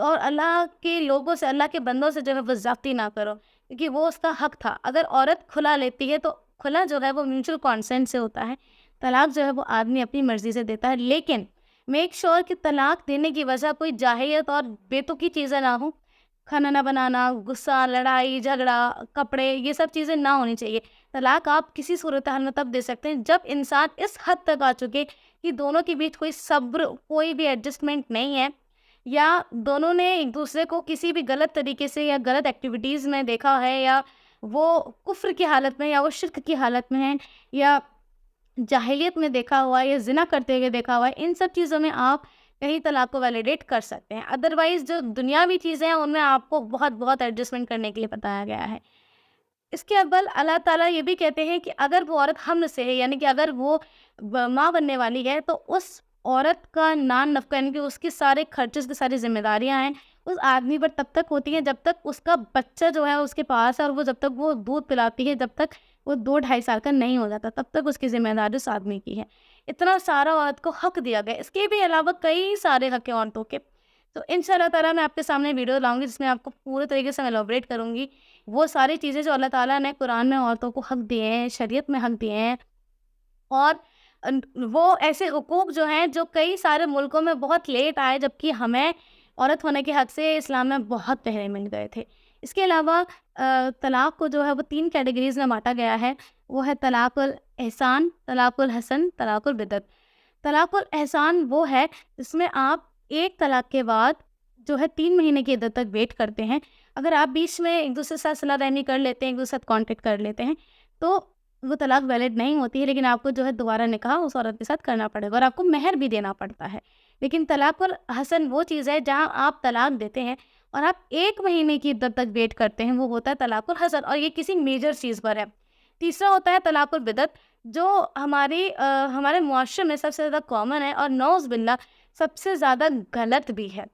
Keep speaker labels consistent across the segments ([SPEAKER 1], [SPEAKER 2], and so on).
[SPEAKER 1] اور اللہ کے لوگوں سے، اللہ کے بندوں سے جو ہے وہ زیادتی نہ کرو، کیونکہ وہ اس کا حق تھا۔ اگر عورت کھلا لیتی ہے تو کھلا جو ہے وہ میوچل کانسینٹ سے ہوتا ہے، طلاق جو ہے وہ آدمی اپنی مرضی سے دیتا ہے، لیکن میک شور کہ طلاق دینے کی وجہ کوئی جاہلیت اور بیتوکی چیزیں نہ ہوں، کھانا نہ بنانا، غصہ، لڑائی جھگڑا، کپڑے، یہ سب چیزیں نہ ہونی چاہیے۔ طلاق آپ کسی صورتحال میں تب دے سکتے ہیں جب انسان اس حد تک آ چکے کہ دونوں کے بیچ کوئی صبر، کوئی بھی ایڈجسٹمنٹ نہیں ہے، یا دونوں نے ایک دوسرے کو کسی بھی غلط طریقے سے یا غلط ایکٹیویٹیز میں دیکھا ہے، یا وہ کفر کی حالت میں، یا وہ شرک کی حالت میں ہیں، یا جاہلیت میں دیکھا ہوا ہے، یا زنا کرتے ہوئے دیکھا ہوا ہے۔ ان سب چیزوں میں آپ کہیں طلاق کو ویلیڈیٹ کر سکتے ہیں، ادروائز جو دنیاوی چیزیں ہیں ان میں آپ کو بہت بہت ایڈجسٹمنٹ کرنے کے لیے بتایا گیا ہے۔ اس کے اول اللہ تعالیٰ یہ بھی کہتے ہیں کہ اگر وہ عورت حمل سے ہے، یعنی کہ اگر وہ ماں بننے والی ہے، تو اس عورت کا نان نفقہ، یعنی کہ اس کی سارے خرچے کی ساری ذمہ داریاں ہیں اس آدمی پر تب تک ہوتی ہیں جب تک اس کا بچہ جو ہے اس کے پاس ہے، اور وہ جب تک وہ دودھ پلاتی ہے، جب تک وہ 2-2.5 سال کا نہیں ہو جاتا، تب تک اس کی ذمہ داری اس آدمی کی ہے۔ اتنا سارا عورت کو حق دیا گیا، اس کے بھی علاوہ کئی سارے حق ہیں عورتوں کے۔ تو انشاءاللہ تعالیٰ میں آپ کے سامنے ویڈیو لاؤں گی جس میں آپ کو پورے طریقے سے ایلابریٹ کروں گی وہ ساری چیزیں جو اللہ تعالیٰ نے قرآن میں عورتوں کو حق دیے ہیں، شریعت میں حق دیے ہیں، اور وہ ایسے حقوق جو ہیں جو کئی سارے ملکوں میں بہت لیٹ آئے، جبکہ ہمیں عورت ہونے کے حق سے اسلام میں بہت پہلے مل گئے تھے۔ اس کے علاوہ طلاق کو جو ہے وہ 3 کیٹیگریز میں بانٹا گیا ہے، وہ ہے طلاق الاحسان، طلاق الحسن، طلاق البدعت۔ طلاق الاحسان وہ ہے جس میں آپ ایک طلاق کے بعد جو ہے 3 مہینے کی عدت تک ویٹ کرتے ہیں۔ اگر آپ بیچ میں ایک دوسرے کے ساتھ صلح رحمی کر لیتے ہیں، ایک دوسرے کے ساتھ کانٹیکٹ کر لیتے ہیں، تو وہ طلاق ویلڈ نہیں ہوتی ہے، لیکن آپ کو جو ہے دوبارہ نکاح اس عورت کے ساتھ کرنا پڑے گا، اور آپ کو مہر بھی دینا پڑتا ہے۔ لیکن طلاق الحسن وہ چیز ہے جہاں آپ طلاق دیتے ہیں اور آپ 1 مہینے کی عدت تک ویٹ کرتے ہیں، وہ ہوتا ہے طلاق الحسن، اور یہ کسی میجر چیز پر ہے۔ تیسرا ہوتا ہے طلاق البدعت، جو ہمارے معاشرے میں سب سے زیادہ کامن ہے، اور نعوذ باللہ سب سے زیادہ غلط بھی ہے۔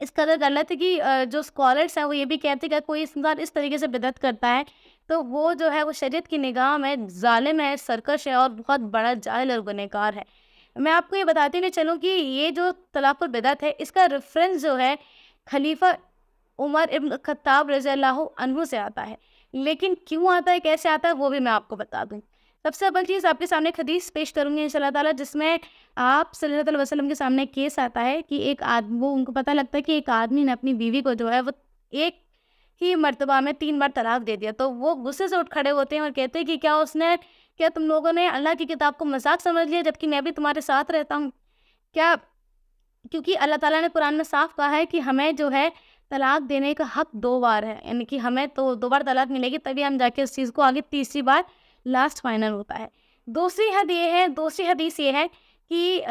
[SPEAKER 1] اس قدر غلط ہے کہ جو اسکالرس ہیں وہ یہ بھی کہتے ہیں کہ کوئی انسان اس طریقے سے بدعت کرتا ہے تو وہ جو ہے وہ شریعت کی نگاہ میں ظالم ہے، سرکش ہے، اور بہت بڑا جاہل اور گنہگار ہے۔ میں آپ کو یہ بتاتی نہیں چلوں کہ یہ جو طلاق البدعت ہے اس کا ریفرنس جو ہے خلیفہ عمر ابن خطاب رضی اللہ عنہ سے آتا ہے، لیکن کیوں آتا ہے، کیسے آتا ہے، وہ بھی میں آپ کو بتا دوں۔ سب سے اول چیز آپ کے سامنے ایک حدیث پیش کروں گی انشاءاللہ تعالیٰ، جس میں آپ صلی اللہ علیہ وسلم کے سامنے کیس آتا ہے کہ ایک آدمی، وہ ان کو پتہ لگتا ہے کہ ایک آدمی نے اپنی بیوی کو جو ہے وہ ایک ہی مرتبہ میں 3 بار طلاق دے دیا، تو وہ غصے سے اٹھ کھڑے ہوتے ہیں اور کہتے ہیں کہ کیا تم لوگوں نے اللہ کی کتاب کو مذاق سمجھ لیا، جبکہ میں بھی تمہارے ساتھ رہتا ہوں کیا؟ کیونکہ اللہ تعالیٰ نے قرآن میں صاف کہا ہے کہ ہمیں جو ہے طلاق دینے کا حق 2 بار ہے، یعنی کہ ہمیں تو 2 بار طلاق ملے گی، تبھی ہم جا کے اس چیز کو آگے تیسری بار لاسٹ فائنل ہوتا ہے۔ دوسری حدیث یہ ہے کہ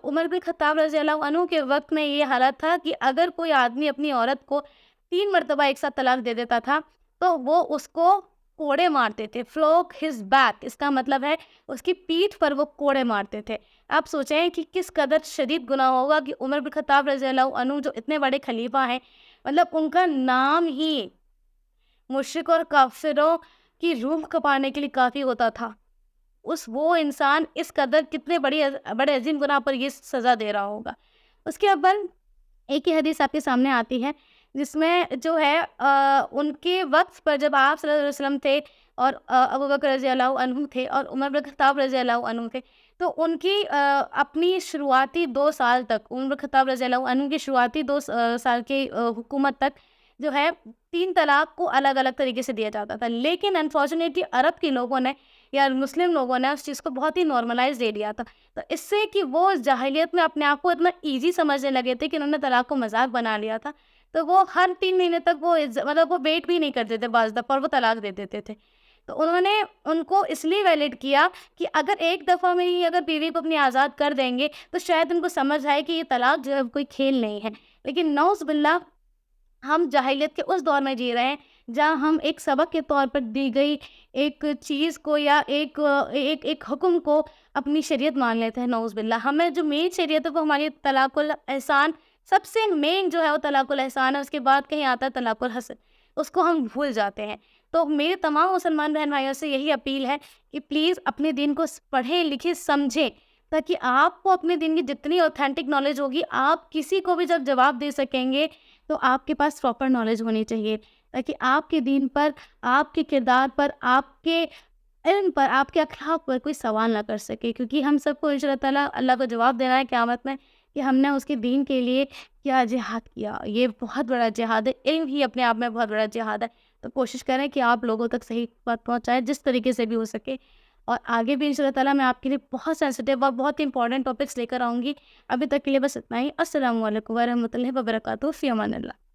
[SPEAKER 1] عمر بن خطاب رضی اللہ عنہ کے وقت میں یہ حالت تھا کہ اگر کوئی آدمی اپنی عورت کو 3 مرتبہ ایک ساتھ طلاق دے دیتا تھا تو وہ اس کو کوڑے مارتے تھے، فلوک ہز بیک، اس کا مطلب ہے اس کی پیٹھ پر وہ کوڑے مارتے تھے۔ آپ سوچیں کہ کس قدر شدید گناہ ہوگا کہ عمر بن خطاب رضی اللہ عنہ جو اتنے بڑے خلیفہ ہیں، مطلب ان کا نام ہی مشرک اور کافروں کی روح کپانے کے لیے کافی ہوتا تھا، وہ انسان اس قدر کتنے بڑے عظیم گناہ پر یہ سزا دے رہا ہوگا۔ اس کے اول ایک ہی حدیث آپ کے سامنے آتی ہے جس میں جو ہے ان کے وقت پر جب آپ صلی اللہ علیہ وسلم تھے اور ابو بکر رضی اللہ عنہ تھے اور عمر بن خطاب رضی اللہ عنہ تھے، تو ان کی اپنی شروعاتی 2 سال تک، عمر بن خطاب رضی اللہ عنہ کی شروعاتی 2 سال کی حکومت تک جو ہے 3 طلاق کو الگ الگ طریقے سے دیا جاتا تھا، لیکن انفارچونیٹلی عرب کے لوگوں نے یا مسلم لوگوں نے اس چیز کو بہت ہی نارملائز دے دیا تھا، تو اس سے کہ وہ جاہلیت میں اپنے آپ کو اتنا ایزی سمجھنے لگے تھے کہ انہوں نے طلاق کو مذاق بنا لیا تھا، تو وہ ہر 3 مہینے تک وہ ویٹ بھی نہیں کرتے تھے بعض دفعہ، اور وہ طلاق دے دیتے تھے۔ تو انہوں نے ان کو اس لیے ویلڈ کیا کہ اگر ایک دفعہ میں ہی اگر بیوی کو اپنی آزاد کر دیں گے تو شاید ان کو سمجھ آئے کہ یہ طلاق جو ہے کوئی کھیل نہیں ہے، لیکن نعوذ باللہ ہم جاہلیت کے اس دور میں جی رہے ہیں جہاں ہم ایک سبق کے طور پر دی گئی ایک چیز کو یا ایک حکم کو اپنی شریعت مان لیتے ہیں۔ نعوذ باللہ ہمیں جو مین شریعت ہے وہ ہماری طلاق الاحسان، سب سے مین جو ہے وہ طلاق الاحسان ہے، اس کے بعد کہیں آتا ہے طلاق الحسن، اس کو ہم بھول جاتے ہیں۔ تو میرے تمام مسلمان بہن بھائیوں سے یہی اپیل ہے کہ پلیز اپنے دین کو پڑھیں، لکھیں، سمجھیں، تاکہ آپ کو اپنے دین کی جتنی اوتھینٹک نالج ہوگی آپ کسی کو بھی جب جواب دے سکیں گے تو آپ کے پاس پراپر نالج ہونی چاہیے، تاکہ آپ کے دین پر، آپ کے کردار پر، آپ کے علم پر، آپ کے اخلاق پر کوئی سوال نہ کر سکے، کیونکہ ہم سب کو ان شاء اللہ تعالیٰ اللہ کو جواب دینا ہے قیامت میں کہ ہم نے اس کے دین کے لیے کیا جہاد کیا۔ یہ بہت بڑا جہاد ہے، علم ہی اپنے آپ میں بہت بڑا جہاد ہے۔ تو کوشش کریں کہ آپ لوگوں تک صحیح بات پہنچائیں جس طریقے سے بھی ہو سکے، اور آگے بھی ان شاء اللہ تعالیٰ میں آپ کے لیے بہت سینسٹیو اور بہت امپورٹنٹ ٹاپکس لے کر آؤں گی۔ ابھی تک کے لیے بس اتنا ہی۔ السلام علیکم ورحمۃ اللہ وبرکاتہ، فی امان اللہ۔